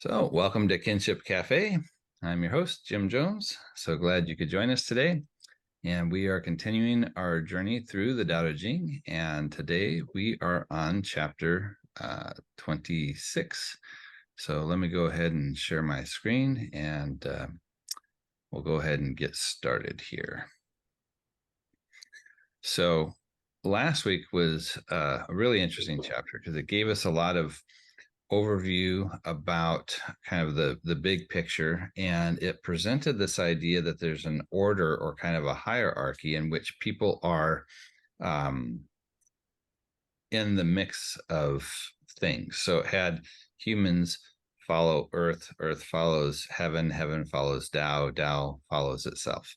So, welcome to Kinship Cafe. I'm your host, Jim Jones. So glad you could join us today. And we are continuing our journey through the Daodejing. And today we are on chapter 26. So, let me go ahead and share my screen and we'll go ahead and get started here. So, last week was a really interesting chapter because it gave us a lot of overview about kind of the big picture, and it presented this idea that there's an order or kind of a hierarchy in which people are in the mix of things. So it had humans follow earth, earth follows heaven, heaven follows Tao, Tao follows itself,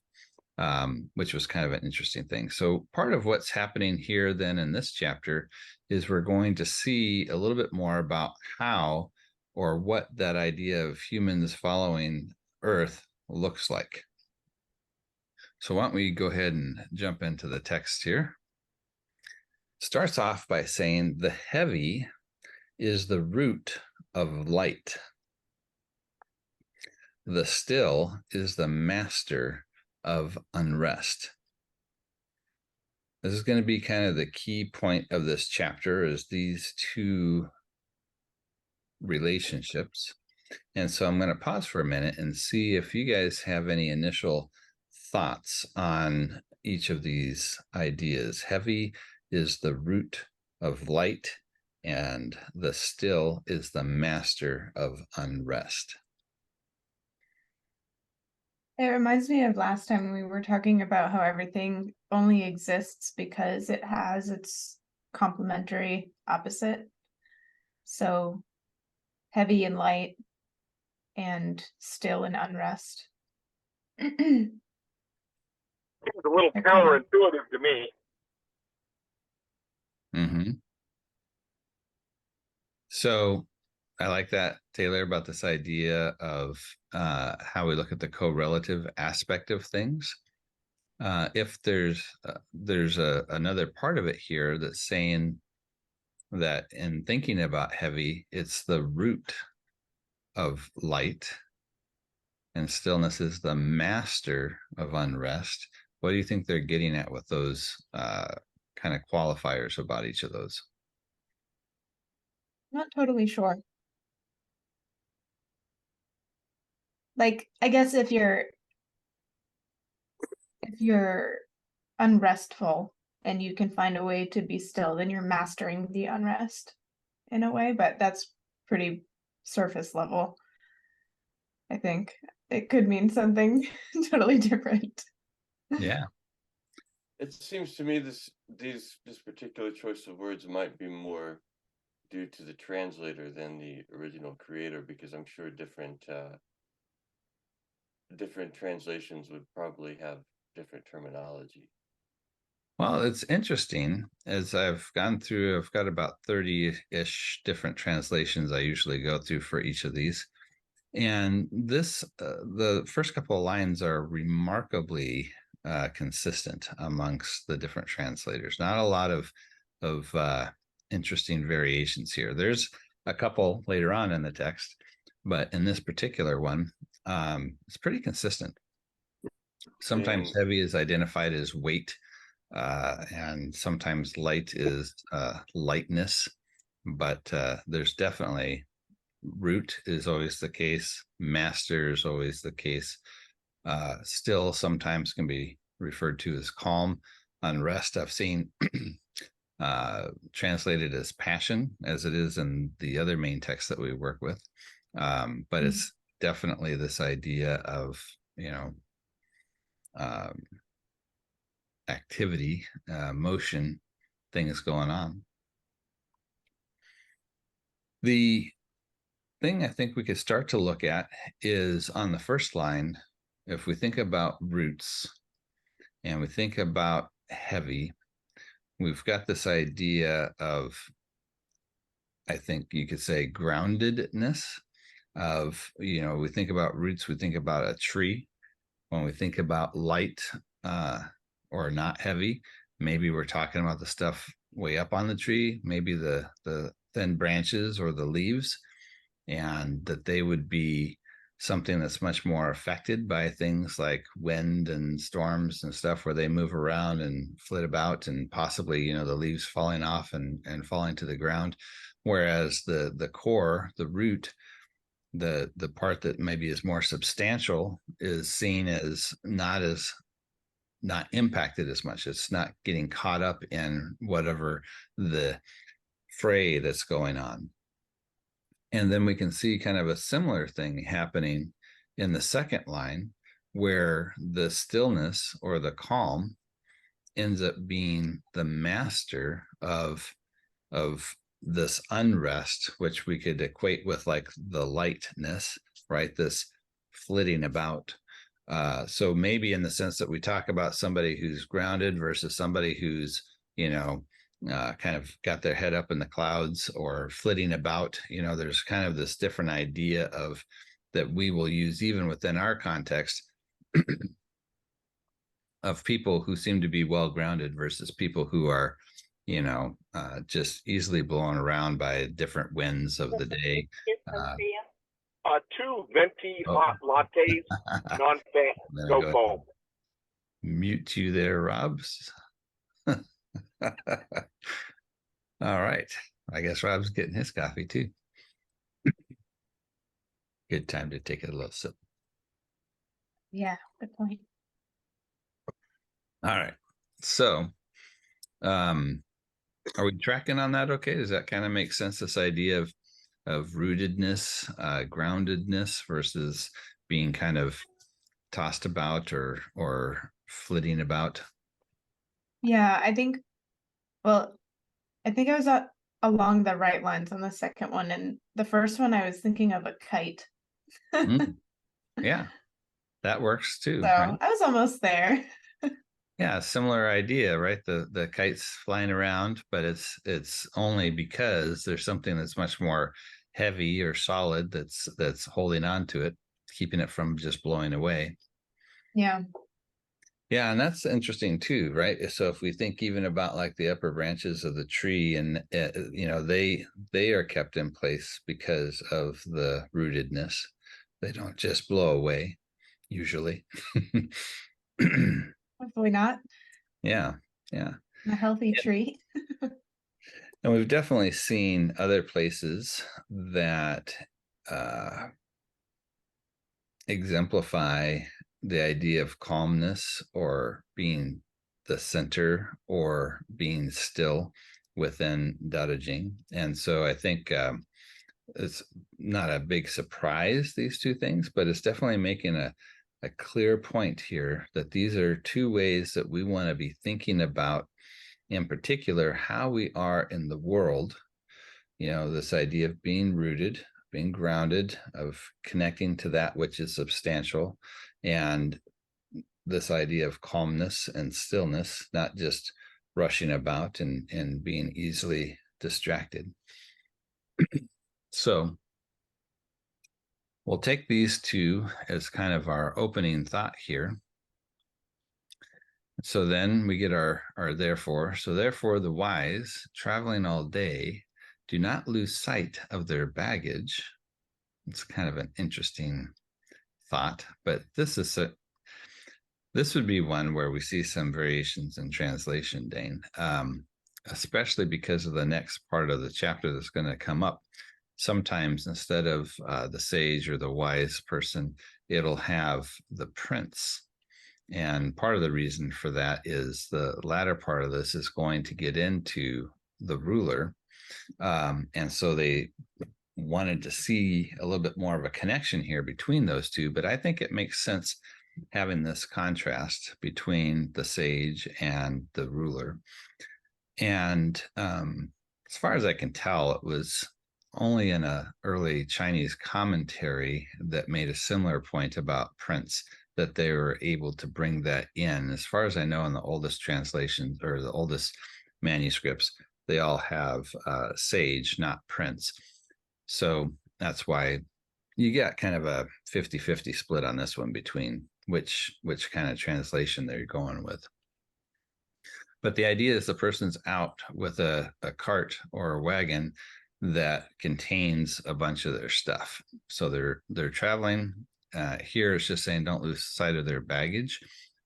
which was kind of an interesting thing. So part of what's happening here then in this chapter is we're going to see a little bit more about how or what that idea of humans following Earth looks like. So why don't we go ahead and jump into the text here. Starts off by saying the heavy is the root of light. The still is the master of unrest. This is going to be kind of the key point of this chapter, is these two relationships. And so I'm going to pause for a minute and see if you guys have any initial thoughts on each of these ideas. Heavy is the root of light, and the still is the master of unrest. It reminds me of last time we were talking about how everything only exists because it has its complementary opposite. So heavy and light and still and unrest. Seems a little counterintuitive to me. Mm-hmm. So I like that, Taylor, about this idea of how we look at the correlative aspect of things. If there's another part of it here that's saying that in thinking about heavy, it's the root of light, and stillness is the master of unrest. What do you think they're getting at with those kind of qualifiers about each of those? Not totally sure. Like, I guess if you're unrestful and you can find a way to be still, then you're mastering the unrest in a way, but that's pretty surface level. I think it could mean something totally different. Yeah. It seems to me this particular choice of words might be more due to the translator than the original creator, because I'm sure different translations would probably have different terminology. Well, it's interesting. As I've gone through, I've got about 30-ish different translations I usually go through for each of these. And this, the first couple of lines are remarkably consistent amongst the different translators. Not a lot of interesting variations here. There's a couple later on in the text, but in this particular one, it's pretty consistent. Sometimes heavy is identified as weight, and sometimes light is lightness, but there's definitely root is always the case, master is always the case, still sometimes can be referred to as calm. Unrest I've seen translated as passion, as it is in the other main text that we work with, but it's definitely this idea of activity, motion, things going on. The thing I think we could start to look at is on the first line. If we think about roots and we think about heavy, we've got this idea of, I think you could say, groundedness of, we think about roots, we think about a tree. When we think about light or not heavy, maybe we're talking about the stuff way up on the tree, maybe the thin branches or the leaves. and that they would be something that's much more affected by things like wind and storms and stuff, where they move around and flit about, and possibly, you know, the leaves falling off and falling to the ground. Whereas the core, the root, the part that maybe is more substantial, is seen as not impacted as much. It's not getting caught up in whatever the fray that's going on. And then we can see kind of a similar thing happening in the second line, where the stillness or the calm ends up being the master of this unrest, which we could equate with like the lightness, right? This flitting about. So maybe in the sense that we talk about somebody who's grounded versus somebody who's, you know, kind of got their head up in the clouds or flitting about, you know, there's kind of this different idea of that we will use even within our context of people who seem to be well grounded versus people who are, you know, just easily blown around by different winds of the day. Two venti Oh. hot lattes, non-fat, no foam. Mute you there, Robs. All right. I guess Rob's getting his coffee too. Good time to take a little sip. Yeah, good point. All right. So, are we tracking on that okay? Does that kind of make sense, this idea of rootedness, groundedness versus being kind of tossed about or flitting about? Yeah, I think I was along the right lines on the second one, and the first one I was thinking of a kite. Yeah, that works too. So right? I was almost there. Yeah, similar idea, right? The kite's flying around, but it's only because there's something that's much more heavy or solid that's holding on to it, keeping it from just blowing away. Yeah. Yeah, and that's interesting too, right? So if we think even about like the upper branches of the tree, and you know, they are kept in place because of the rootedness. They don't just blow away, usually. Hopefully not. Yeah, yeah. A healthy tree. And we've definitely seen other places that exemplify the idea of calmness or being the center or being still within Daodejing. And so I think it's not a big surprise, these two things, but it's definitely making a clear point here that these are two ways that we want to be thinking about, in particular, how we are in the world. You know, this idea of being rooted, being grounded, of connecting to that which is substantial, and this idea of calmness and stillness, not just rushing about and being easily distracted. So we'll take these two as kind of our opening thought here. So then we get our therefore. So therefore the wise, traveling all day, do not lose sight of their baggage. It's kind of an interesting thought, but this would be one where we see some variations in translation, Dane, especially because of the next part of the chapter that's going to come up. Sometimes instead of the sage or the wise person, it'll have the prince. And part of the reason for that is the latter part of this is going to get into the ruler. And so they wanted to see a little bit more of a connection here between those two. But I think it makes sense having this contrast between the sage and the ruler. And as far as I can tell, it was only in an early Chinese commentary that made a similar point about prince, that they were able to bring that in. As far as I know, in the oldest translations or the oldest manuscripts, they all have sage, not prince. So that's why you got kind of a 50-50 split on this one between which kind of translation they're going with. But the idea is the person's out with a cart or a wagon, that contains a bunch of their stuff. So they're traveling. Here it's just saying don't lose sight of their baggage.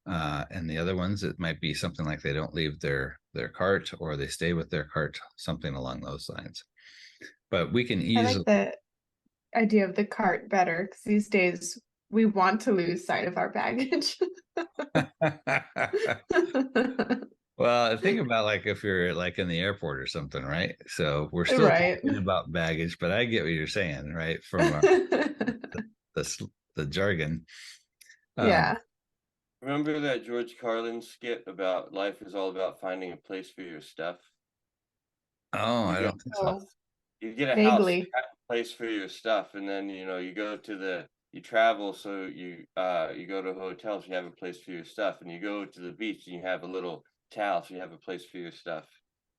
And the other ones, it might be something like they don't leave their cart, or they stay with their cart, something along those lines. But we can I like easily. the idea of the cart better, because these days we want to lose sight of our baggage. Well, think about like if you're like in the airport or something, right? So we're still Right. talking about baggage, but I get what you're saying, right? From the jargon. Um, Yeah. Remember that George Carlin skit about life is all about finding a place for your stuff? oh, You I get don't think so. Oh, you get a house, you vaguely. have a place for your stuff, and then you go to you travel, so you go to hotels, you have a place for your stuff, and you go to the beach and you have a little towel, so you have a place for your stuff.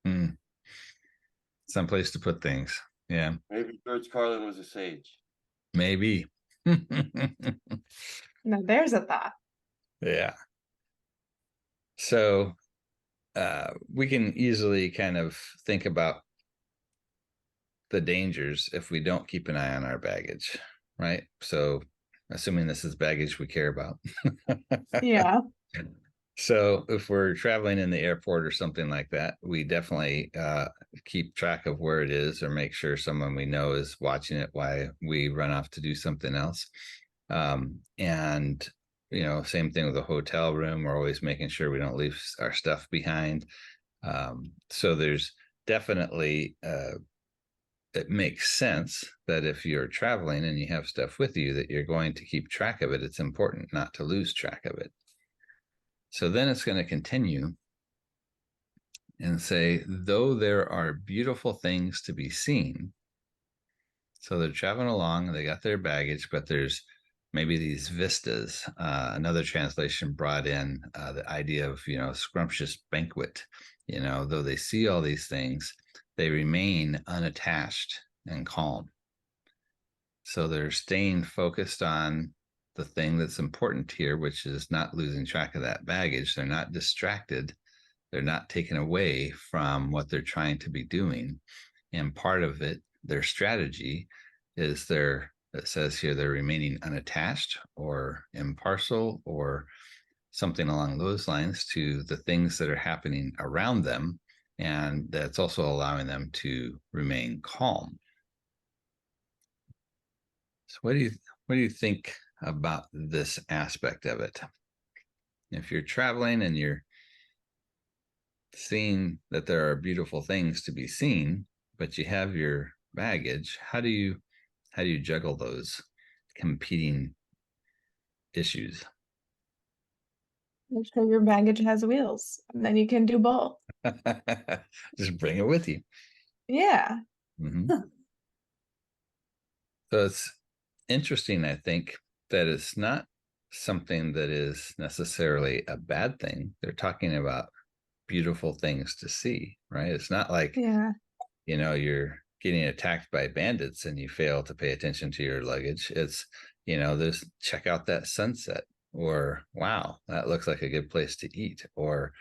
Hmm. Someplace to put things. Yeah, Maybe George Carlin was a sage. maybe. Now there's a thought. Yeah. So we can easily kind of think about the dangers if we don't keep an eye on our baggage, right? So, assuming this is baggage we care about. Yeah. So, if we're traveling in the airport or something like that, we definitely keep track of where it is, or make sure someone we know is watching it while we run off to do something else. And same thing with a hotel room. We're always making sure we don't leave our stuff behind. So there's definitely it makes sense that if you're traveling and you have stuff with you, that you're going to keep track of it. It's important not to lose track of it. So then it's going to continue and say, though there are beautiful things to be seen. So they're traveling along, they got their baggage, but there's maybe these vistas. Another translation brought in the idea of, scrumptious banquet. Though they see all these things, they remain unattached and calm. So they're staying focused on the thing that's important here, which is not losing track of that baggage. They're not distracted. They're not taken away from what they're trying to be doing. And part of it, their strategy, is it says here, they're remaining unattached or impartial or something along those lines to the things that are happening around them. And that's also allowing them to remain calm. So what do you think about this aspect of it? If you're traveling and you're seeing that there are beautiful things to be seen, but you have your baggage, how do you juggle those competing issues? Make sure your baggage has wheels, and then you can do both. Just bring it with you. Yeah. Mm-hmm. So it's interesting, I think, that it's not something that is necessarily a bad thing. They're talking about beautiful things to see, right? It's not like, Yeah. you're getting attacked by bandits and you fail to pay attention to your luggage. It's, there's check out that sunset, or wow, that looks like a good place to eat, or,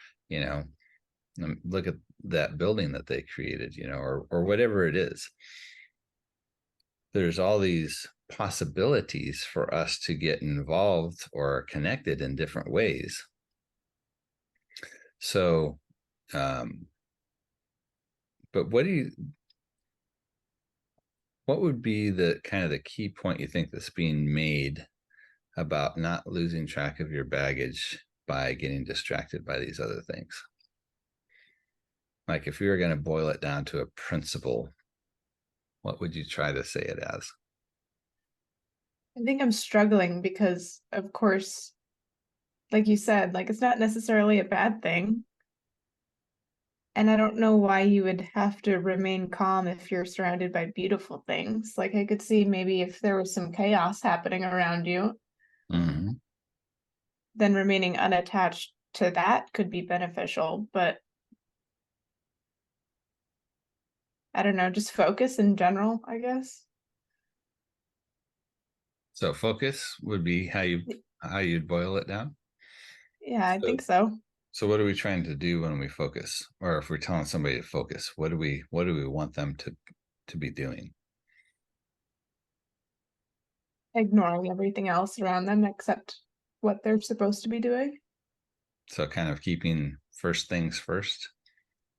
look at that building that they created, or whatever it is. There's all these possibilities for us to get involved or connected in different ways. So, but what would be the kind of the key point you think that's being made about not losing track of your baggage by getting distracted by these other things? Like if you were going to boil it down to a principle, what would you try to say it as? I think I'm struggling because, of course, like you said, like it's not necessarily a bad thing. And I don't know why you would have to remain calm if you're surrounded by beautiful things. Like I could see maybe if there was some chaos happening around you, Mm-hmm. then remaining unattached to that could be beneficial. But I don't know, just focus in general, I guess. So focus would be how you'd boil it down. Yeah, I So, think so. so what are we trying to do when we focus? Or if we're telling somebody to focus, what do we want them to be doing. Ignoring everything else around them except what they're supposed to be doing. So kind of keeping first things first,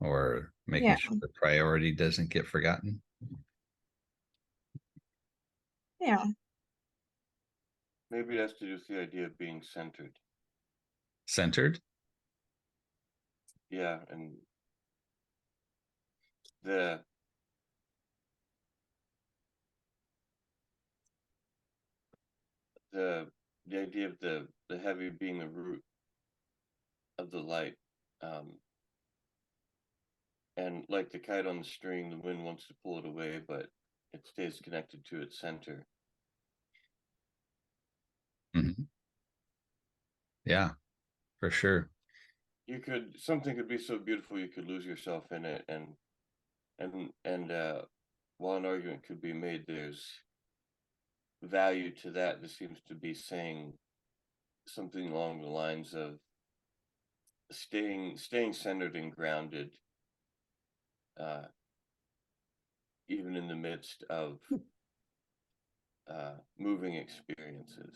or making sure the priority doesn't get forgotten. Yeah. Maybe it has to do with the idea of being centered. Centered? Yeah, and the idea of the heavy being the root of the light. And like the kite on the string, the wind wants to pull it away, but it stays connected to its center. Mm-hmm. Yeah, for sure. Something could be so beautiful you could lose yourself in it, and while an argument could be made, there's value to that. This seems to be saying something along the lines of staying centered and grounded, even in the midst of moving experiences.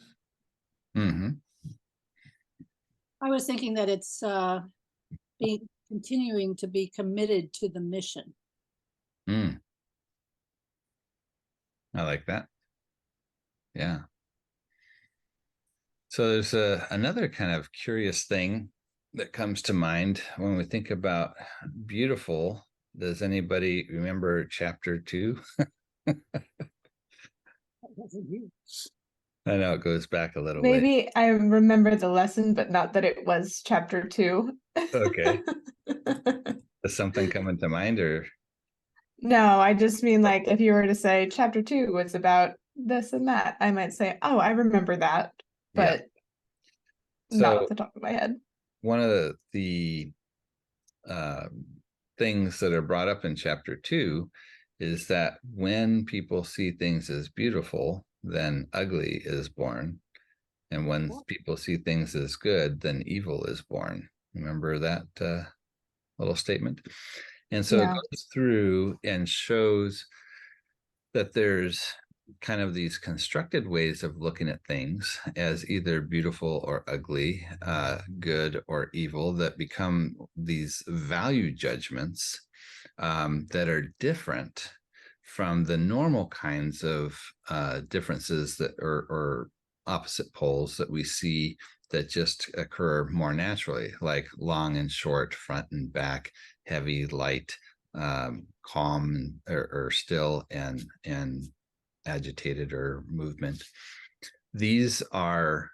Mm-hmm. I was thinking that it's continuing to be committed to the mission. I like that. Yeah. So there's another kind of curious thing that comes to mind when we think about beautiful. Does anybody remember chapter 2? I know it goes back a little way. Maybe I remember the lesson, but not that it was chapter 2. Okay. Does something come into mind, or? No, I just mean like if you were to say chapter 2 was about this and that, I might say, oh, I remember that, but not off the top of my head. One of the things that are brought up in chapter 2 is that when people see things as beautiful, then ugly is born. And when people see things as good, then evil is born. Remember that little statement? And so it goes through and shows that there's kind of these constructed ways of looking at things as either beautiful or ugly, good or evil, that become these value judgments that are different from the normal kinds of differences that or opposite poles that we see that just occur more naturally, like long and short, front and back, heavy, light, calm or still, and agitated or movement. These other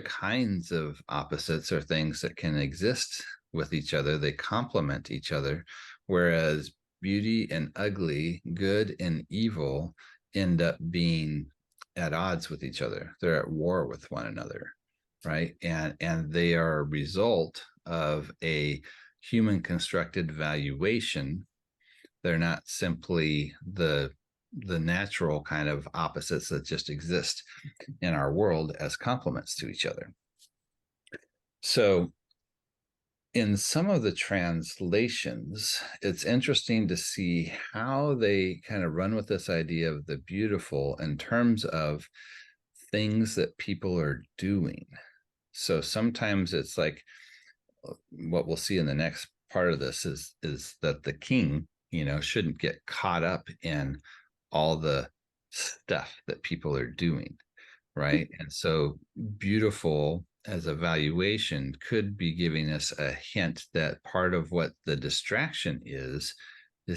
kinds of opposites are things that can exist with each other. They complement each other, whereas beauty and ugly, good and evil end up being at odds with each other. They're at war with one another, right? And they are a result of a human constructed valuation. They're not simply the natural kind of opposites that just exist in our world as complements to each other. So in some of the translations, it's interesting to see how they kind of run with this idea of the beautiful in terms of things that people are doing. So sometimes it's like what we'll see in the next part of this is that the king, shouldn't get caught up in all the stuff that people are doing, right? And so beautiful as a valuation could be giving us a hint that part of what the distraction is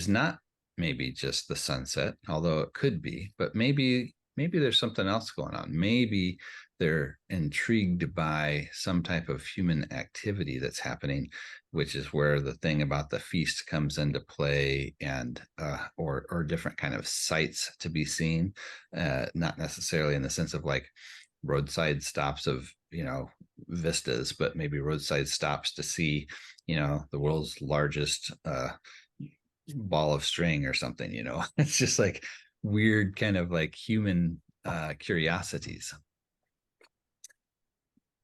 not maybe just the sunset, although it could be, but maybe there's something else going on. Maybe they're intrigued by some type of human activity that's happening, which is where the thing about the feast comes into play, and or different kind of sights to be seen, not necessarily in the sense of like roadside stops of vistas, but maybe roadside stops to see the world's largest ball of string or something. It's just like weird kind of like human curiosities.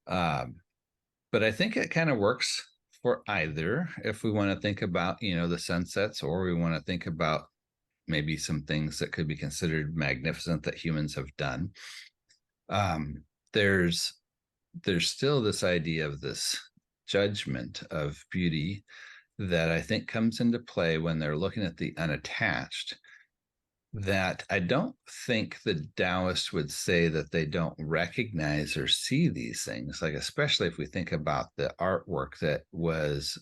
But I think it kind of works for either, if we want to think about the sunsets, or we want to think about maybe some things that could be considered magnificent that humans have done. There's still this idea of this judgment of beauty that I think comes into play when they're looking at the unattached, that I don't think the Taoists would say that they don't recognize or see these things, like especially if we think about the artwork that was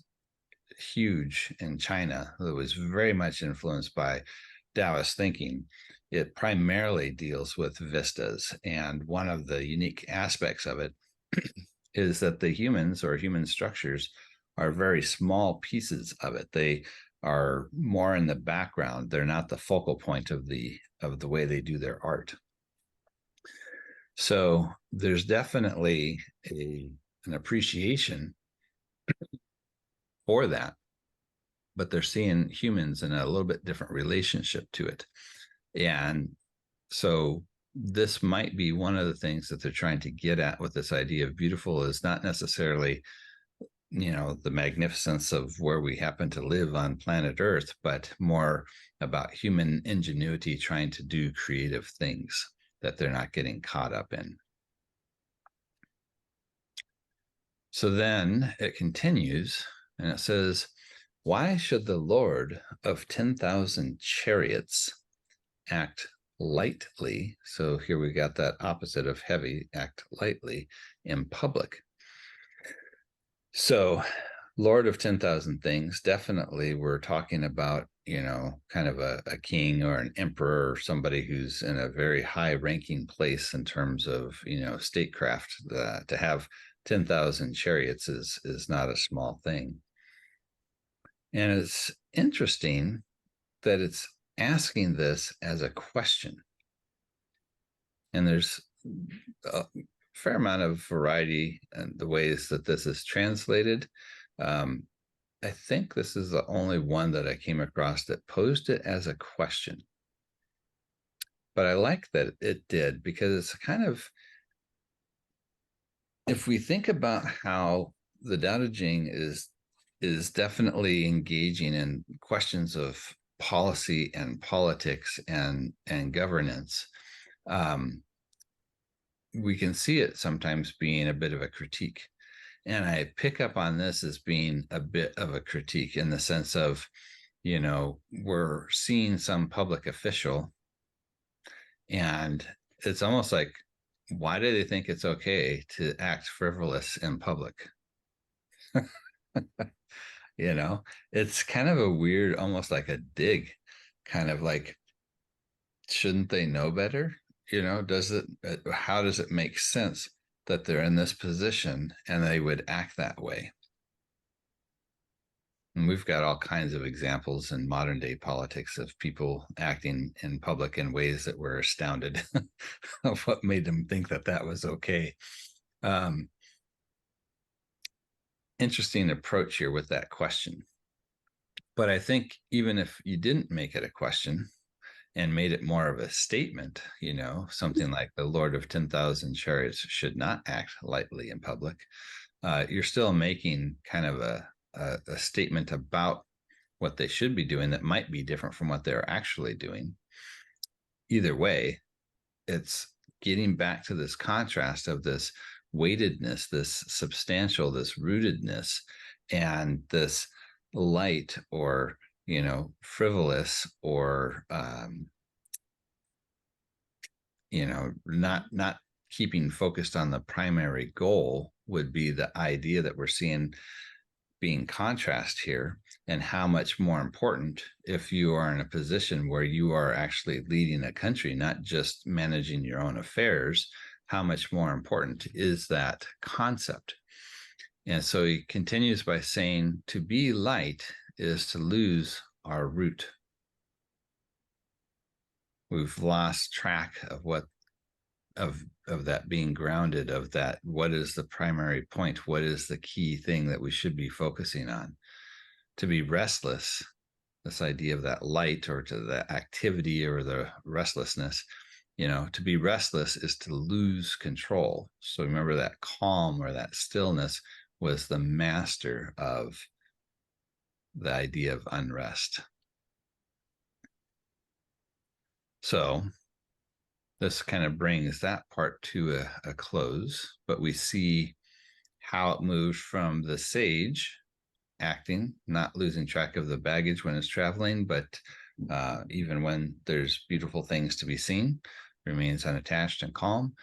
huge in China, that was very much influenced by Taoist thinking. It primarily deals with vistas, and one of the unique aspects of it is that the humans or human structures are very small pieces of it. They are more in the background. They're not the focal point of the way they do their art. So there's definitely an appreciation for that, but they're seeing humans in a little bit different relationship to it. And so this might be one of the things that they're trying to get at with this idea of beautiful, is not necessarily, you know, the magnificence of where we happen to live on planet Earth, but more about human ingenuity trying to do creative things that they're not getting caught up in. So then it continues and it says, why should the Lord of 10,000 chariots act lightly? So here we got that opposite of heavy, act lightly in public. So Lord of 10,000 things, definitely we're talking about, you know, kind of a king or an emperor or somebody who's in a very high ranking place in terms of, you know, statecraft. To have 10,000 chariots is not a small thing. And it's interesting that it's asking this as a question. And there's a fair amount of variety in the ways that this is translated. I think this is the only one that I came across that posed it as a question. But I like that it did, because it's kind of, if we think about how the Daodejing is definitely engaging in questions of policy and politics and governance, we can see it sometimes being a bit of a critique. And I pick up on this as being a bit of a critique in the sense of, you know, we're seeing some public official and it's almost like, why do they think it's okay to act frivolous in public? You know, it's kind of a weird, almost like a dig, kind of like, shouldn't they know better? You know, how does it make sense that they're in this position and they would act that way? And we've got all kinds of examples in modern day politics of people acting in public in ways that we're astounded of what made them think that that was okay. Interesting approach here with that question. But I think even if you didn't make it a question and made it more of a statement, you know, something like the Lord of 10,000 chariots should not act lightly in public, you're still making kind of a statement about what they should be doing that might be different from what they're actually doing. Either way, it's getting back to this contrast of this weightedness, this substantial, this rootedness, and this light or, you know, frivolous or, you know, not keeping focused on the primary goal would be the idea that we're seeing being contrast here, and how much more important, if you are in a position where you are actually leading a country, not just managing your own affairs, how much more important is that concept? And so he continues by saying, to be light is to lose our root. We've lost track of what of that being grounded, of that, what is the primary point, what is the key thing that we should be focusing on. To be restless, this idea of that light or to the activity or the restlessness, you know, to be restless is to lose control. So remember that calm or that stillness was the master of the idea of unrest. So this kind of brings that part to a close, but we see how it moves from the sage acting, not losing track of the baggage when it's traveling, but even when there's beautiful things to be seen, remains unattached and calm.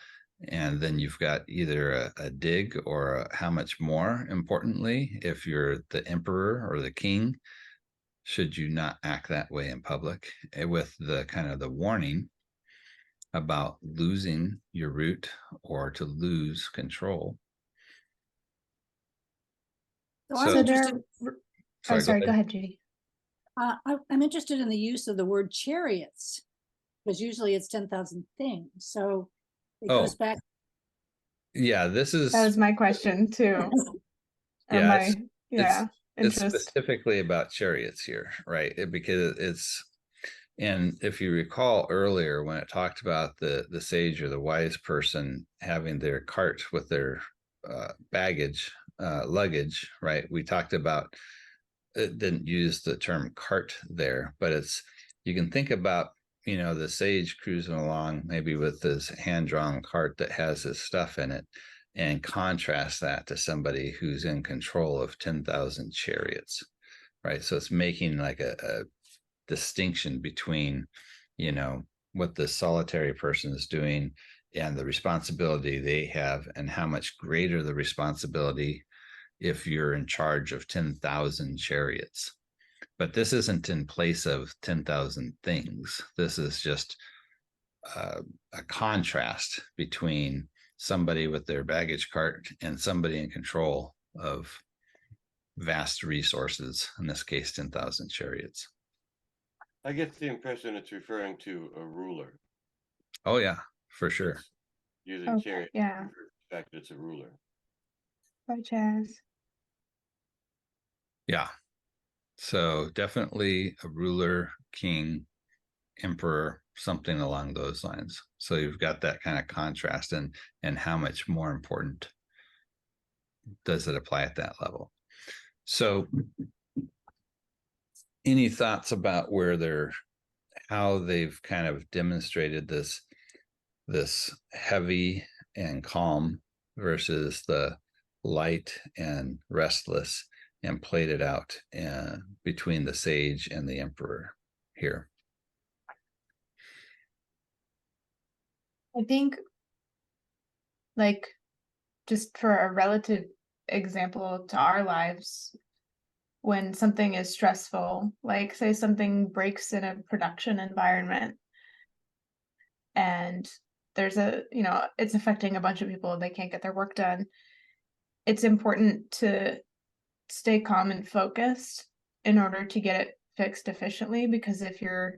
And then you've got either a dig or how much more importantly, if you're the emperor or the king, should you not act that way in public, with the kind of the warning about losing your root or to lose control. So So- I'm interested. Sorry, go ahead, Judy. I'm interested in the use of the word chariots, because usually it's 10,000 things. So it goes back. Yeah, this is That was my question too. Or Yeah, my it's interest. specifically about chariots here, right? Because it's, and if you recall earlier when it talked about the sage or the wise person having their cart with their baggage, luggage, right? We talked about, it didn't use the term cart there, but it's, you can think about, you know, the sage cruising along maybe with this hand-drawn cart that has his stuff in it, and contrast that to somebody who's in control of 10,000 chariots, right? So it's making like a distinction between, you know, what the solitary person is doing and the responsibility they have, and how much greater the responsibility if you're in charge of 10,000 chariots. But this isn't in place of 10,000 things. This is just a contrast between somebody with their baggage cart and somebody in control of vast resources, in this case 10,000 chariots. I get the impression it's referring to a ruler. Oh yeah, for sure. It's using Okay, chariot yeah. for the fact that it's a ruler. Bye, Chaz. Yeah, so definitely a ruler, king, emperor, something along those lines. So you've got that kind of contrast, and how much more important does it apply at that level. So any thoughts about where they're, how they've kind of demonstrated this heavy and calm versus the light and restless, and played it out between the sage and the emperor here? I think, like, just for a relative example to our lives, when something is stressful, like say something breaks in a production environment and there's a, you know, it's affecting a bunch of people and they can't get their work done, it's important to stay calm and focused in order to get it fixed efficiently, because if you're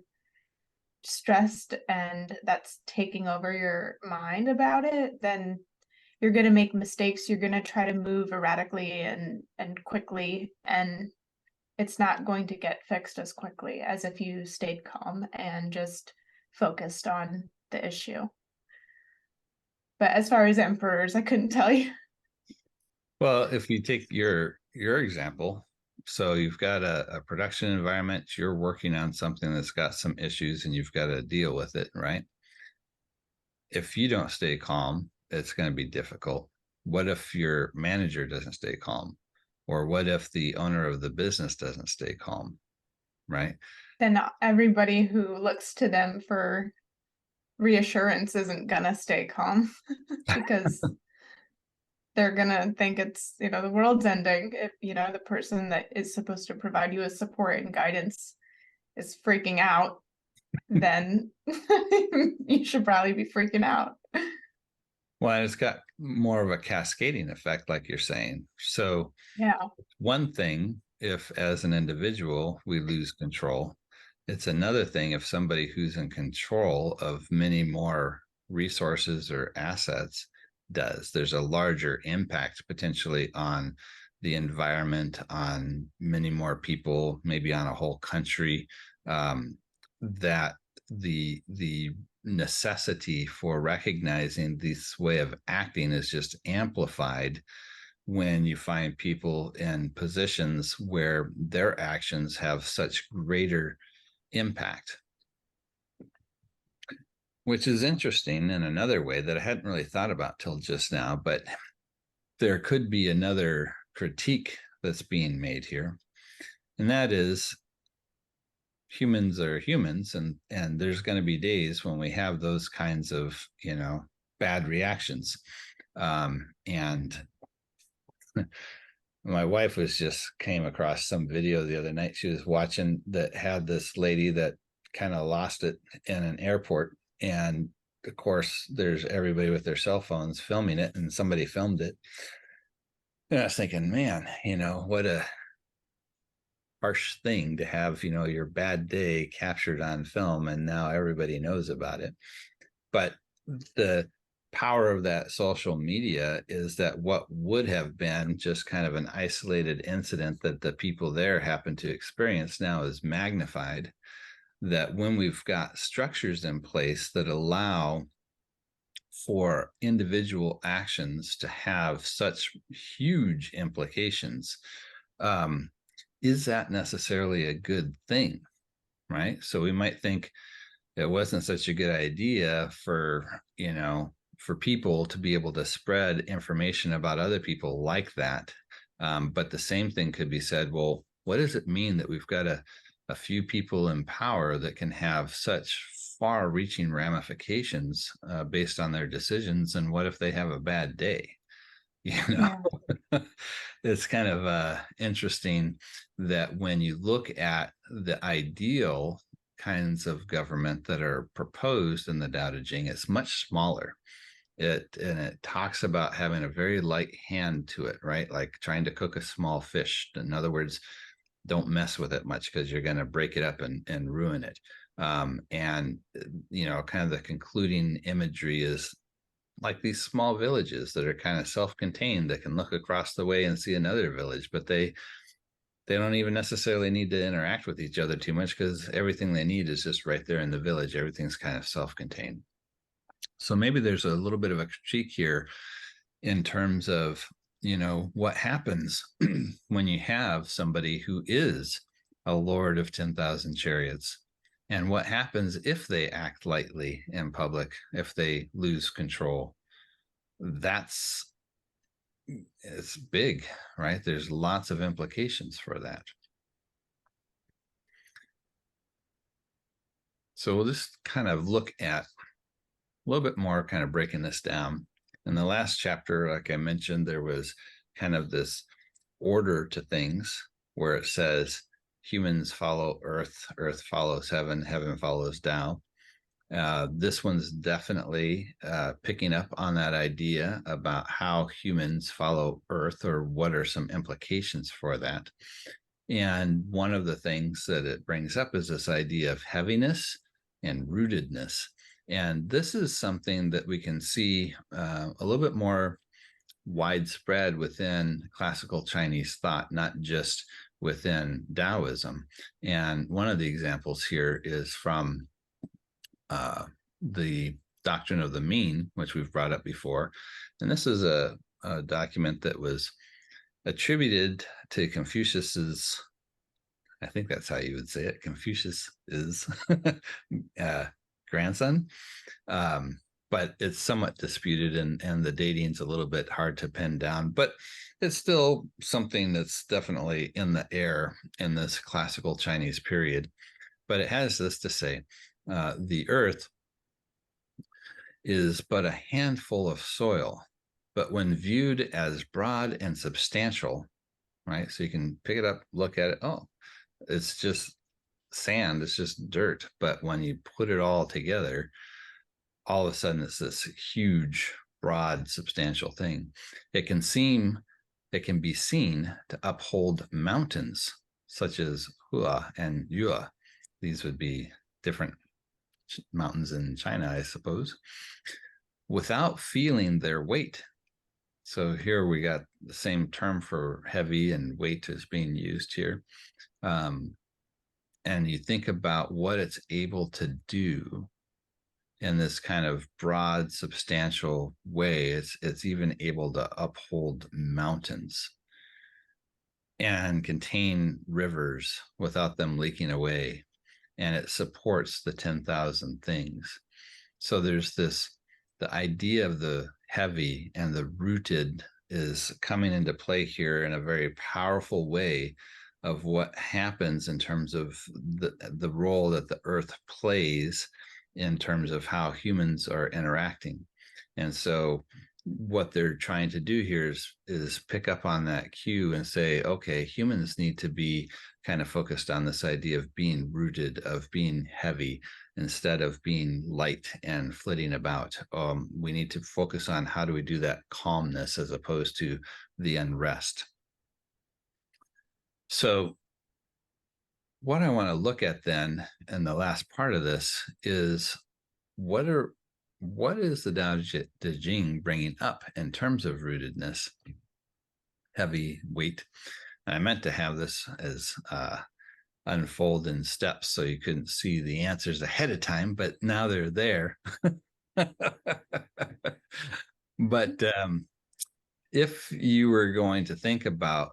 stressed and that's taking over your mind about it, then you're going to make mistakes. You're going to try to move erratically and quickly, and it's not going to get fixed as quickly as if you stayed calm and just focused on the issue. But as far as emperors, I couldn't tell you. Well, if you take your example, so you've got a production environment, you're working on something that's got some issues and you've got to deal with it, right? If you don't stay calm, it's going to be difficult. What if your manager doesn't stay calm? Or what if the owner of the business doesn't stay calm, right? Then everybody who looks to them for reassurance isn't gonna stay calm because they're gonna think it's, you know, the world's ending if, you know, the person that is supposed to provide you with support and guidance is freaking out. Then you should probably be freaking out. Well, it's got more of a cascading effect, like you're saying. So Yeah. one thing, if as an individual we lose control, it's another thing if somebody who's in control of many more resources or assets does. There's a larger impact potentially on the environment, on many more people, maybe on a whole country, that the necessity for recognizing this way of acting is just amplified when you find people in positions where their actions have such greater impact. which is interesting in another way that I hadn't really thought about till just now, but there could be another critique that's being made here, and that is humans are humans, and there's going to be days when we have those kinds of, you know, bad reactions. And my wife was just came across some video the other night she was watching that had this lady that kind of lost it in an airport, and of course there's everybody with their cell phones filming it, and somebody filmed it. And I was thinking, man, you know, what a harsh thing to have, you know, your bad day captured on film, and now everybody knows about it. But the power of that social media is that what would have been just kind of an isolated incident that the people there happen to experience now is magnified. That when we've got structures in place that allow for individual actions to have such huge implications, is that necessarily a good thing, right? So we might think it wasn't such a good idea for, you know, for people to be able to spread information about other people like that. But the same thing could be said, well, what does it mean that we've got a few people in power that can have such far-reaching ramifications based on their decisions? And what if they have a bad day? You know, yeah. It's kind of interesting that when you look at the ideal kinds of government that are proposed in the Daodejing, it's much smaller. It talks about having a very light hand to it, right? Like trying to cook a small fish. In other words, don't mess with it much because you're going to break it up and ruin it. And, you know, kind of the concluding imagery is like these small villages that are kind of self-contained that can look across the way and see another village, but they don't even necessarily need to interact with each other too much because everything they need is just right there in the village. Everything's kind of self-contained. So maybe there's a little bit of a critique here in terms of, you know, what happens when you have somebody who is a lord of 10,000 chariots, and what happens if they act lightly in public, if they lose control. It's big, right? There's lots of implications for that. So we'll just kind of look at a little bit more, kind of breaking this down. In the last chapter, like I mentioned, there was kind of this order to things where it says humans follow earth, earth follows heaven, heaven follows Tao. This one's definitely picking up on that idea about how humans follow earth, or what are some implications for that. And one of the things that it brings up is this idea of heaviness and rootedness. And this is something that we can see a little bit more widespread within classical Chinese thought, not just within Taoism. And one of the examples here is from the Doctrine of the Mean, which we've brought up before. And this is a document that was attributed to Confucius's, I think that's how you would say it, Confucius's grandson. But it's somewhat disputed, and the dating's a little bit hard to pin down, but it's still something that's definitely in the air in this classical Chinese period. But it has this to say: the earth is but a handful of soil, but when viewed as broad and substantial, right? So you can pick it up, look at it. Oh, it's just sand, it's just dirt. But when you put it all together, all of a sudden it's this huge, broad, substantial thing. It can be seen to uphold mountains such as Hua and Yua. These would be different mountains in China, I suppose, without feeling their weight. So here we got the same term for heavy and weight is being used here. And you think about what it's able to do in this kind of broad, substantial way. It's even able to uphold mountains and contain rivers without them leaking away. And it supports the 10,000 things. So there's the idea of the heavy and the rooted is coming into play here in a very powerful way of what happens in terms of the role that the earth plays in terms of how humans are interacting. And so what they're trying to do here is pick up on that cue and say, okay, humans need to be kind of focused on this idea of being rooted, of being heavy, instead of being light and flitting about. We need to focus on how do we do that calmness as opposed to the unrest. So what I want to look at then in the last part of this is what is the Tao Te Ching bringing up in terms of rootedness, heavy weight? And I meant to have this as unfold in steps so you couldn't see the answers ahead of time, but now they're there. But if you were going to think about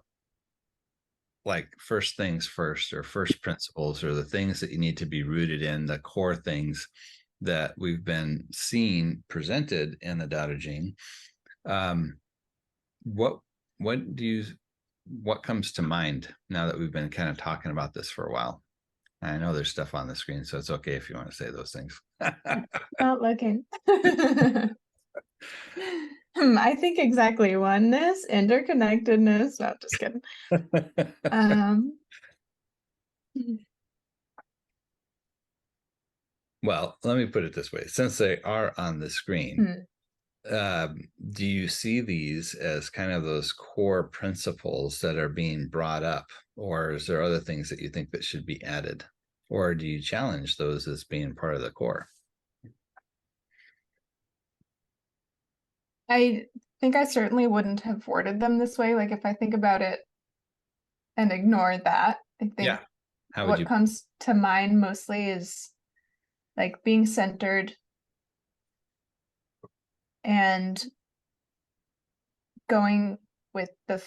like first things first, or first principles, or the things that you need to be rooted in, the core things that we've been seeing presented in the Daodejing, what comes to mind now that we've been kind of talking about this for a while? I know there's stuff on the screen, so it's okay if you want to say those things. Not looking. I think exactly oneness, interconnectedness. No, just kidding. Well, let me put it this way. Since they are on the screen, do you see these as kind of those core principles that are being brought up? Or is there other things that you think that should be added? Or do you challenge those as being part of the core? I think I certainly wouldn't have worded them this way. Like if I think about it and ignore that, I think what comes to mind mostly is like being centered and going with the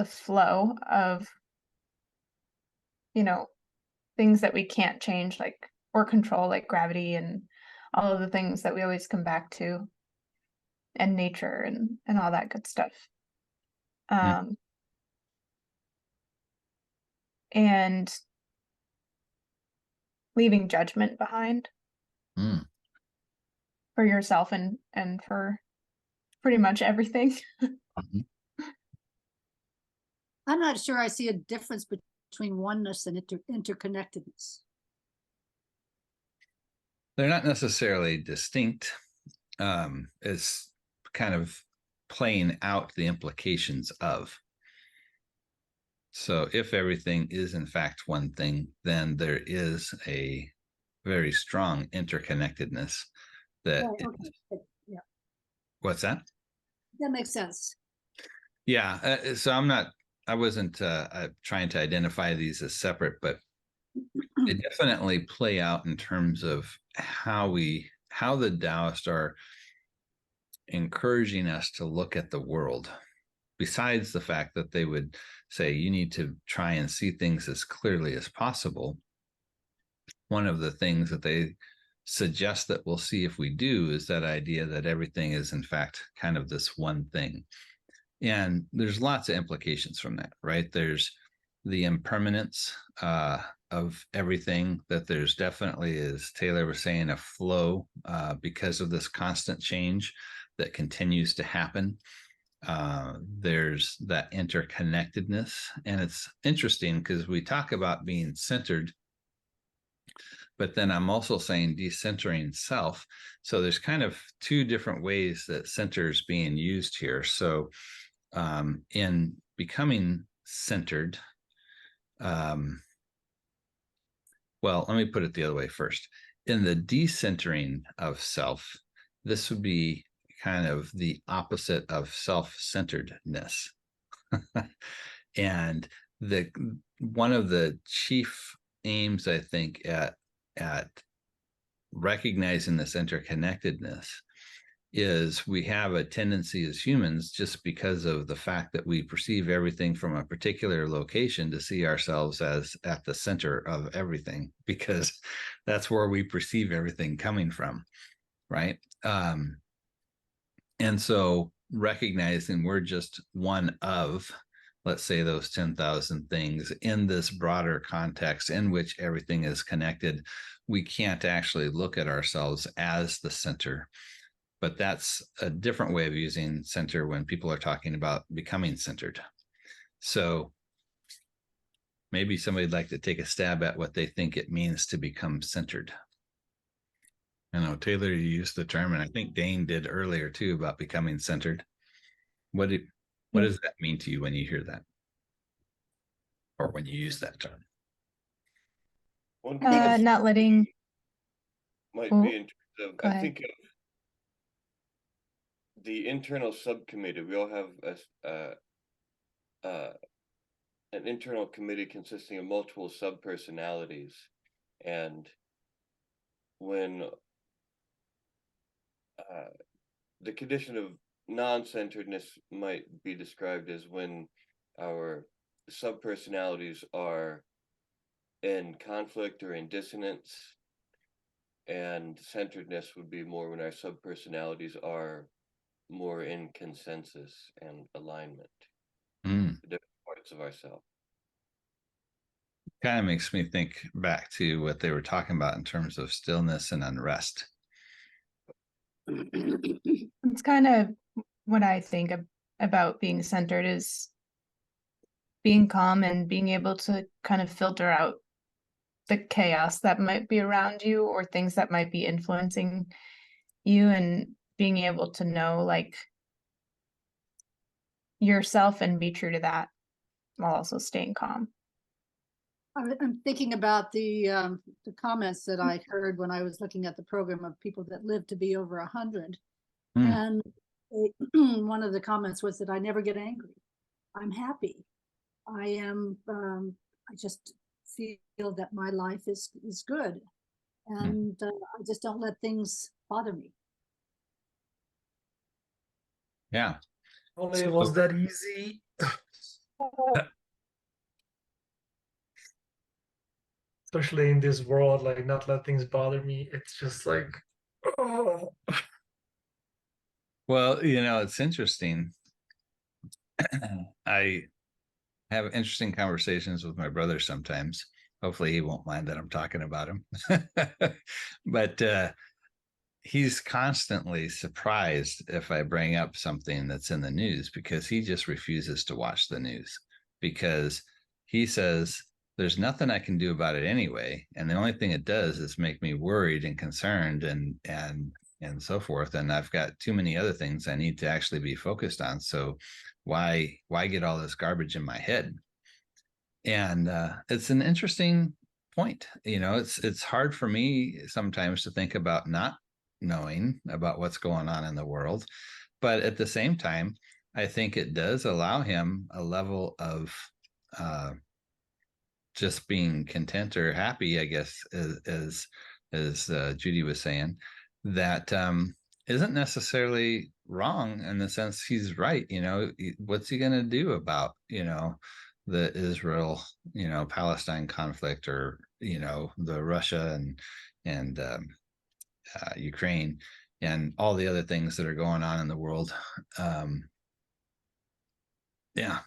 flow of, you know, things that we can't change, like, or control, like gravity and all of the things that we always come back to, and nature and all that good stuff. And leaving judgment behind for yourself and for pretty much everything. I'm not sure I see a difference between oneness and interconnectedness. They're not necessarily distinct. It's kind of playing out the implications of. So if everything is in fact one thing, then there is a very strong interconnectedness that yeah. What's that? That makes sense. Yeah. So I wasn't trying to identify these as separate, but they definitely play out in terms of how the Taoists are encouraging us to look at the world. Besides the fact that they would say you need to try and see things as clearly as possible, one of the things that they suggest that we'll see if we do is that idea that everything is in fact kind of this one thing. And there's lots of implications from that, right? There's the impermanence of everything, that there's definitely, as Taylor was saying, a flow because of this constant change that continues to happen. There's that interconnectedness. And it's interesting because we talk about being centered, but then I'm also saying decentering self. So there's kind of two different ways that center is being used here. So in becoming centered, well, let me put it the other way first. In the decentering of self, this would be kind of the opposite of self-centeredness. And one of the chief aims, I think, at recognizing this interconnectedness is we have a tendency as humans, just because of the fact that we perceive everything from a particular location, to see ourselves as at the center of everything, because that's where we perceive everything coming from. right? And so recognizing we're just one of, let's say, those 10,000 things in this broader context in which everything is connected, we can't actually look at ourselves as the center. But that's a different way of using center when people are talking about becoming centered. So maybe somebody'd like to take a stab at what they think it means to become centered. I know, Taylor, you used the term, and I think Dane did earlier too, about becoming centered. What does that mean to you when you hear that? Or when you use that term? One Not letting. might Oh, be in terms of, go I ahead. think of the internal subcommittee. We all have an internal committee consisting of multiple subpersonalities, and when the condition of non-centeredness might be described as when our subpersonalities are in conflict or in dissonance, and centeredness would be more when our subpersonalities are more in consensus and alignment. Mm. The different parts of ourselves. Kind of makes me think back to what they were talking about in terms of stillness and unrest. It's kind of what I think about being centered is being calm and being able to kind of filter out the chaos that might be around you or things that might be influencing you, and being able to know like yourself and be true to that while also staying calm. I'm thinking about the comments that I heard when I was looking at the program of people that live to be over 100. Mm. And one of the comments was that I never get angry. I'm happy. I am, I just feel that my life is good. And I just don't let things bother me. Yeah. Only it was that easy. Especially in this world, like not let things bother me. It's just like, oh. Well, it's interesting. I have interesting conversations with my brother sometimes. Hopefully he won't mind that I'm talking about him. But he's constantly surprised if I bring up something that's in the news, because he just refuses to watch the news, because he says there's nothing I can do about it anyway, and the only thing it does is make me worried and concerned and so forth, and I've got too many other things I need to actually be focused on, so why get all this garbage in my head? And it's an interesting point. It's hard for me sometimes to think about not knowing about what's going on in the world, but at the same time I think it does allow him a level of just being content or happy, I guess, as Judy was saying, that isn't necessarily wrong, in the sense he's right. What's he going to do about the Israel Palestine conflict, or the Russia and Ukraine and all the other things that are going on in the world? Yeah,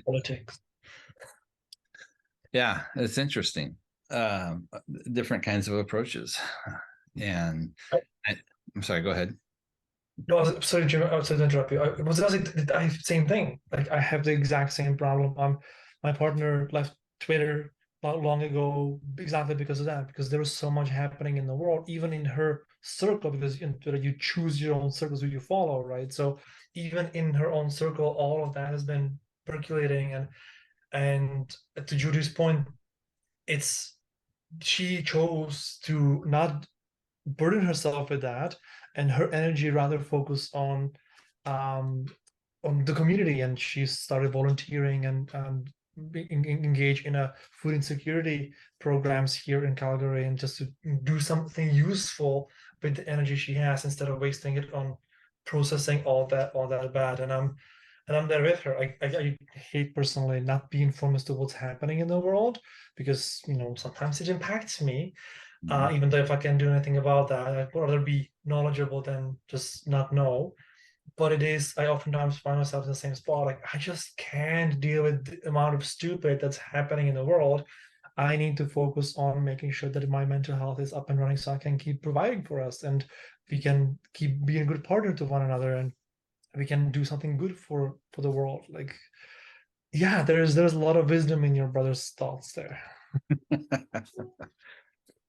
Politics. Yeah, it's interesting. Different kinds of approaches. And I'm sorry, go ahead. No, sorry, Jim, I was sorry to interrupt you. I same thing. Like I have the exact same problem. My partner left Twitter not long ago exactly because of that, because there was so much happening in the world, even in her circle, because in Twitter you choose your own circles who you follow, right? So even in her own circle, all of that has been percolating, and to Judy's point, she chose to not burden herself with that, and her energy rather focused on the community, and she started volunteering and engage in a food insecurity programs here in Calgary, and just to do something useful with the energy she has, instead of wasting it on processing all that bad. And I'm there with her. I hate personally not being informed as to what's happening in the world, because sometimes it impacts me. Even though if I can't do anything about that, I'd rather be knowledgeable than just not know. But it is, I oftentimes find myself in the same spot. Like, I just can't deal with the amount of stupid that's happening in the world. I need to focus on making sure that my mental health is up and running so I can keep providing for us, and we can keep being a good partner to one another, and we can do something good for the world. Like, yeah, there's a lot of wisdom in your brother's thoughts there.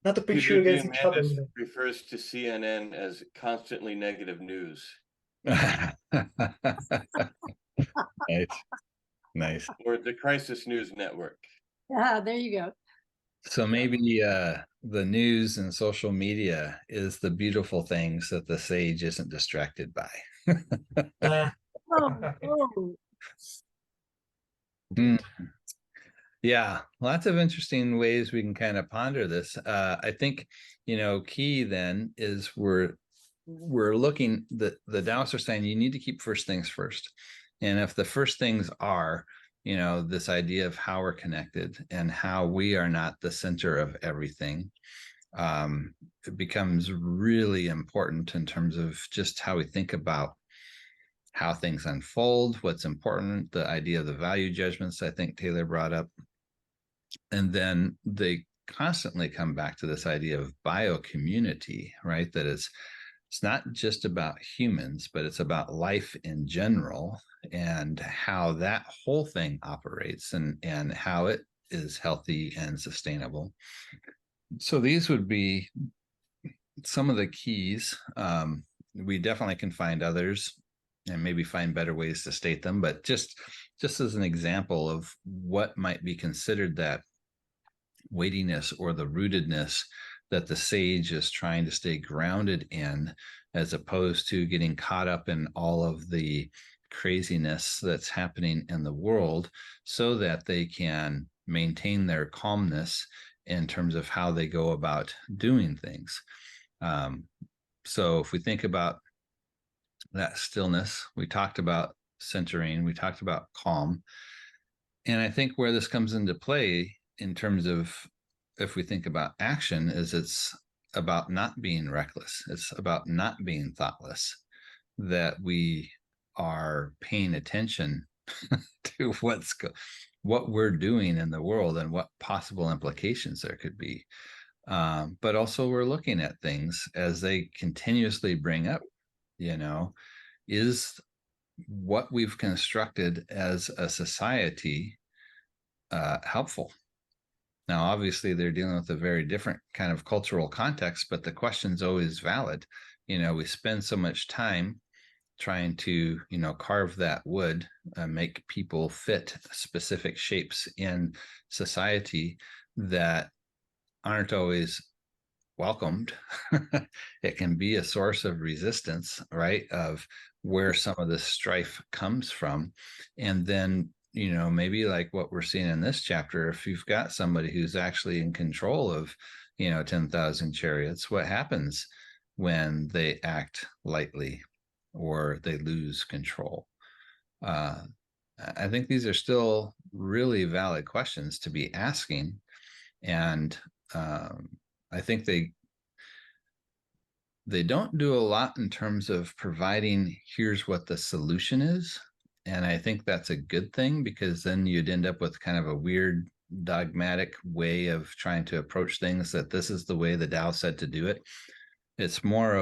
Not to pitch you against each other. Addiss refers to CNN as constantly negative news. Nice. Nice. Or the Crisis News Network. Yeah, there you go. So maybe the news and social media is the beautiful things that the sage isn't distracted by. Oh. Mm. Yeah, lots of interesting ways we can kind of ponder this. I think, key then is we're looking, the Taoists are saying you need to keep first things first. And if the first things are, this idea of how we're connected and how we are not the center of everything, it becomes really important in terms of just how we think about how things unfold, what's important, the idea of the value judgments I think Taylor brought up. And then they constantly come back to this idea of biocommunity, right? That it's not just about humans, but it's about life in general and how that whole thing operates and how it is healthy and sustainable. So these would be some of the keys. We definitely can find others and maybe find better ways to state them, but just as an example of what might be considered that weightiness or the rootedness that the sage is trying to stay grounded in, as opposed to getting caught up in all of the craziness that's happening in the world, so that they can maintain their calmness in terms of how they go about doing things. So if we think about that stillness, we talked about centering, we talked about calm. And I think where this comes into play in terms of, if we think about action, is it's about not being reckless. It's about not being thoughtless, that we are paying attention to what we're doing in the world and what possible implications there could be. But also we're looking at things as they continuously bring up, is what we've constructed as a society helpful? Now, obviously, they're dealing with a very different kind of cultural context, but the question's always valid. We spend so much time trying to, carve that wood, make people fit specific shapes in society that aren't always welcomed. It can be a source of resistance, right? Of where some of this strife comes from. And then, maybe like what we're seeing in this chapter, if you've got somebody who's actually in control of, 10,000 chariots, what happens when they act lightly or they lose control? I think these are still really valid questions to be asking. And I think they don't do a lot in terms of providing, here's what the solution is. And I think that's a good thing, because then you'd end up with kind of a weird dogmatic way of trying to approach things, that this is the way the Tao said to do it. It's more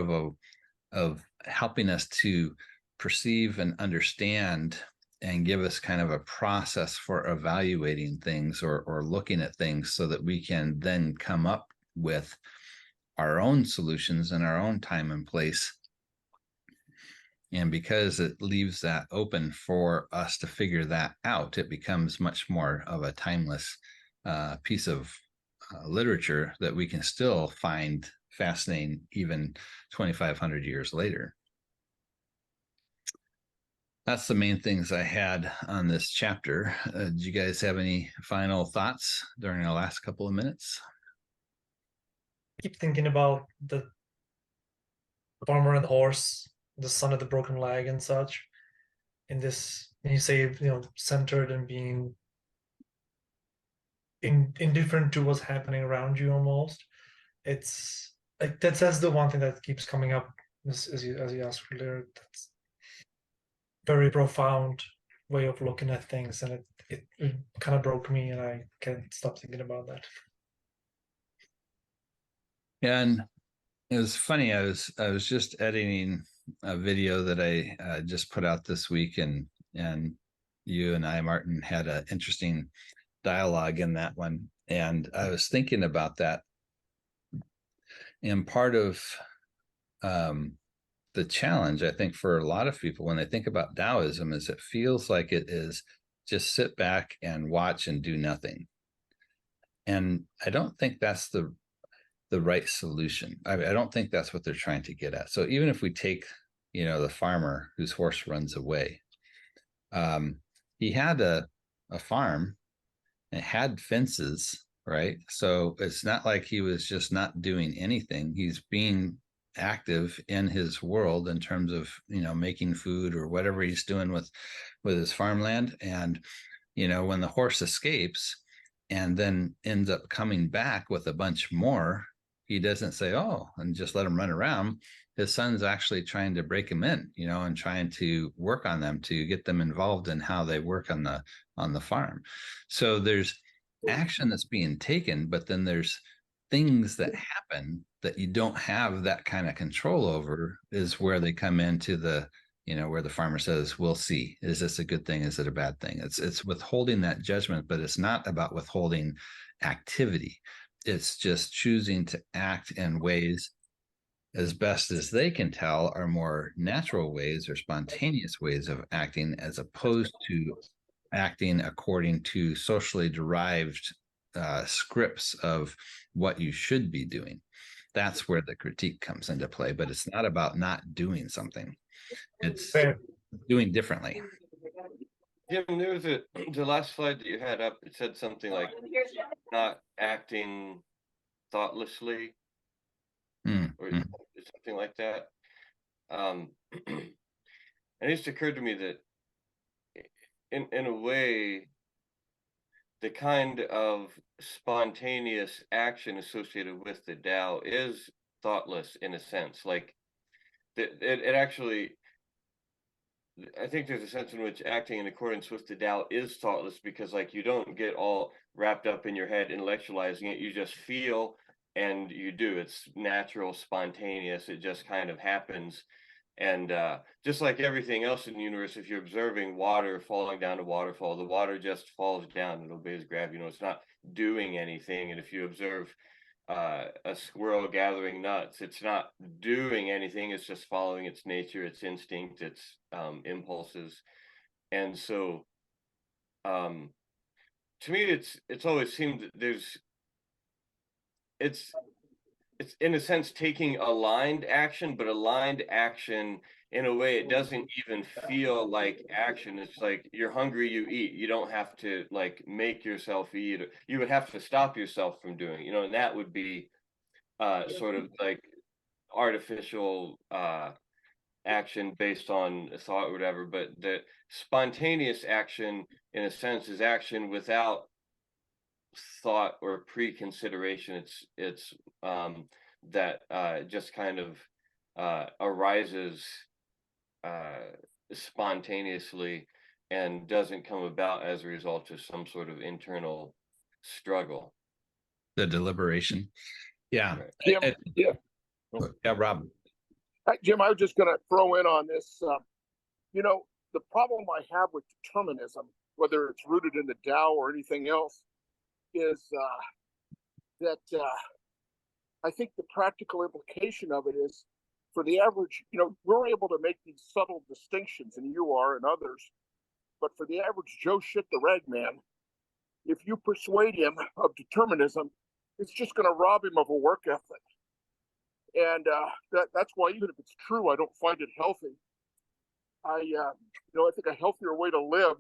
of helping us to perceive and understand and give us kind of a process for evaluating things or looking at things, so that we can then come up with our own solutions in our own time and place. And because it leaves that open for us to figure that out, it becomes much more of a timeless piece of literature that we can still find fascinating even 2,500 years later. That's the main things I had on this chapter. Do you guys have any final thoughts during the last couple of minutes? I keep thinking about the farmer and the horse, the son of the broken leg and such. In this, when you say, centered and being indifferent to what's happening around you, almost, it's like that's the one thing that keeps coming up as you asked earlier. That's very profound way of looking at things, and it kind of broke me, and I can't stop thinking about that. And it was funny. I was just editing a video that I just put out this week, and you and I, Martin, had an interesting dialogue in that one, and I was thinking about that. And part of the challenge, I think, for a lot of people when they think about Taoism is it feels like it is just sit back and watch and do nothing. And I don't think that's the right solution. I don't think that's what they're trying to get at. So even if we take, the farmer whose horse runs away, he had a farm, it had fences, right? So it's not like he was just not doing anything. He's being active in his world in terms of, making food or whatever he's doing with his farmland. And, when the horse escapes and then ends up coming back with a bunch more, he doesn't say, oh, and just let him run around. His son's actually trying to break him in, and trying to work on them to get them involved in how they work on the farm. So there's action that's being taken, but then there's things that happen that you don't have that kind of control over, is where they come into the, where the farmer says, we'll see, is this a good thing, is it a bad thing? It's withholding that judgment, but it's not about withholding activity. It's just choosing to act in ways, as best as they can tell, are more natural ways or spontaneous ways of acting, as opposed to acting according to socially derived scripts of what you should be doing. That's where the critique comes into play. But it's not about not doing something. It's doing differently. Jim, there was the last slide that you had up, it said something like not acting thoughtlessly, or something like that. And it just occurred to me that in a way, the kind of spontaneous action associated with the Tao is thoughtless in a sense. Like it actually, I think there's a sense in which acting in accordance with the Tao is thoughtless, because like you don't get all wrapped up in your head intellectualizing it. You just feel and you do. It's natural, spontaneous. It just kind of happens. And just like everything else in the universe, if you're observing water falling down a waterfall, the water just falls down. It obeys gravity. It's not doing anything. And if you observe a squirrel gathering nuts, it's not doing anything. It's just following its nature, its instinct, its impulses. And so to me, it's always seemed that it's in a sense taking aligned action, but aligned action in a way it doesn't even feel like action. It's like you're hungry, you eat. You don't have to like make yourself eat. You would have to stop yourself from doing, and that would be sort of like artificial action based on thought or whatever. But the spontaneous action, in a sense, is action without thought or pre-consideration. It's that just kind of arises spontaneously and doesn't come about as a result of some sort of internal struggle. The deliberation. Yeah. Right. Jim, Yeah, Rob. Jim, I was just going to throw in on this. The problem I have with determinism, whether it's rooted in the Tao or anything else, is that I think the practical implication of it is, for the average, we're able to make these subtle distinctions, and you are and others, but for the average Joe shit the rag man, if you persuade him of determinism, it's just going to rob him of a work ethic. And that's why, even if it's true, I don't find it healthy. I think a healthier way to live,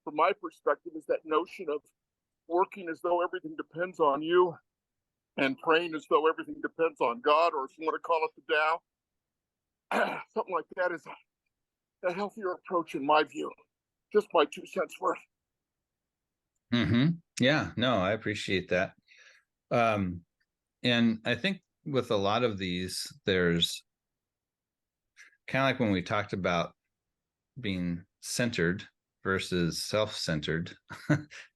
from my perspective, is that notion of working as though everything depends on you, and praying as though everything depends on God, or if you want to call it the Tao. Something like that is a healthier approach in my view. Just my 2 cents worth. Yeah, no, I appreciate that. And I think with a lot of these, there's kind of like when we talked about being centered versus self-centered,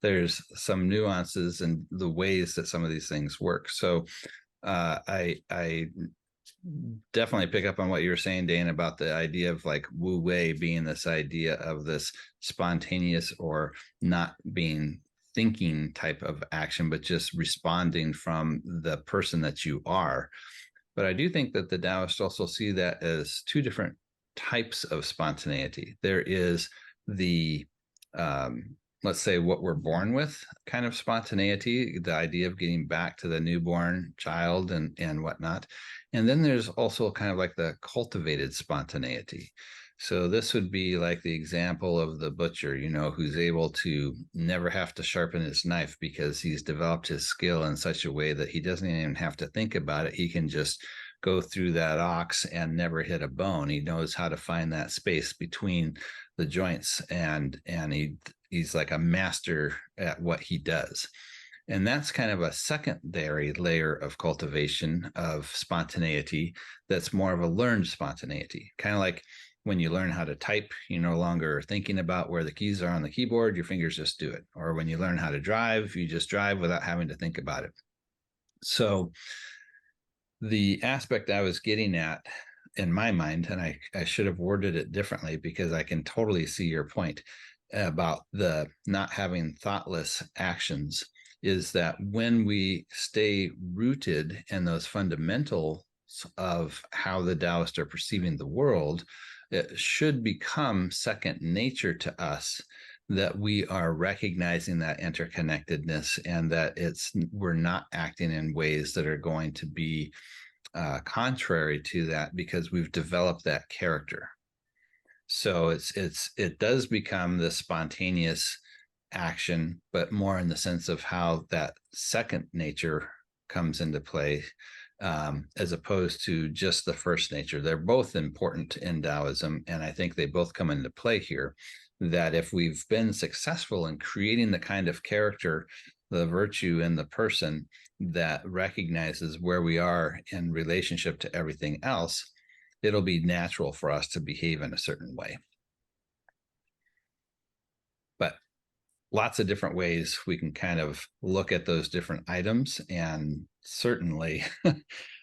there's some nuances in the ways that some of these things work. So I definitely pick up on what you were saying, Dane, about the idea of like Wu Wei being this idea of this spontaneous or not being thinking type of action, but just responding from the person that you are. But I do think that the Taoists also see that as two different types of spontaneity. There is the let's say what we're born with kind of spontaneity, the idea of getting back to the newborn child and whatnot. And then there's also kind of like the cultivated spontaneity. So this would be like the example of the butcher, you know, who's able to never have to sharpen his knife because he's developed his skill in such a way that he doesn't even have to think about it. He can just go through that ox and never hit a bone. He knows how to find that space between the joints, and he's like a master at what he does. And that's kind of a secondary layer of cultivation of spontaneity that's more of a learned spontaneity. Kind of like when you learn how to type, you're no longer thinking about where the keys are on the keyboard, your fingers just do it. Or when you learn how to drive, you just drive without having to think about it. So the aspect I was getting at in my mind, and I should have worded it differently because I can totally see your point about the not having thoughtless actions, is that when we stay rooted in those fundamentals of how the Taoists are perceiving the world, it should become second nature to us that we are recognizing that interconnectedness, and that we're not acting in ways that are going to be contrary to that, because we've developed that character. So it does become the spontaneous action, but more in the sense of how that second nature comes into play, as opposed to just the first nature. They're both important in Taoism, and I think they both come into play here. That if we've been successful in creating the kind of character, the virtue in the person that recognizes where we are in relationship to everything else, it'll be natural for us to behave in a certain way. But lots of different ways we can kind of look at those different items, and certainly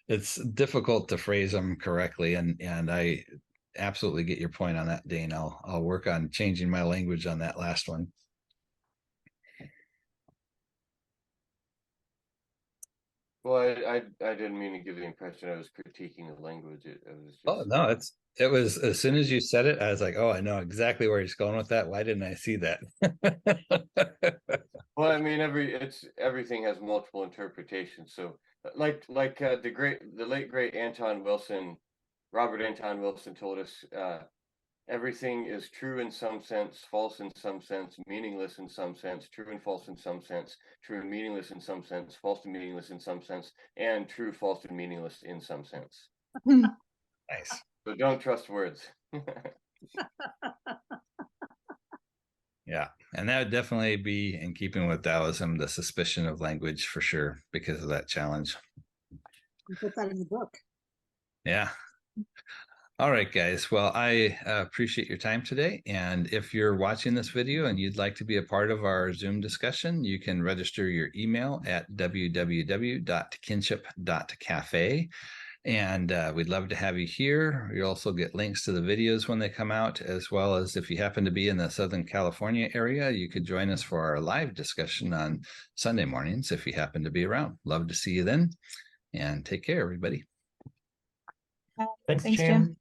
it's difficult to phrase them correctly, and I absolutely get your point on that, Dane. I'll work on changing my language on that last one. Well, I didn't mean to give the impression I was critiquing the language. It was just... Oh no, it was, as soon as you said it, I was like, oh, I know exactly where he's going with that. Why didn't I see that? Well, I mean, everything has multiple interpretations. So, like the late great Robert Anton Wilson told us, everything is true in some sense, false in some sense, meaningless in some sense, true and false in some sense, true and meaningless in some sense, false and meaningless in some sense, and true, false, and meaningless in some sense. Nice. So don't trust words. Yeah, and that would definitely be in keeping with Taoism, the suspicion of language, for sure, because of that challenge. You put that in the book. Yeah. All right, guys. Well, I appreciate your time today. And if you're watching this video and you'd like to be a part of our Zoom discussion, you can register your email at www.kinship.cafe. And we'd love to have you here. You also get links to the videos when they come out, as well as if you happen to be in the Southern California area, you could join us for our live discussion on Sunday mornings if you happen to be around. Love to see you then. And take care, everybody. Thanks, Thanks, Jim. Jim.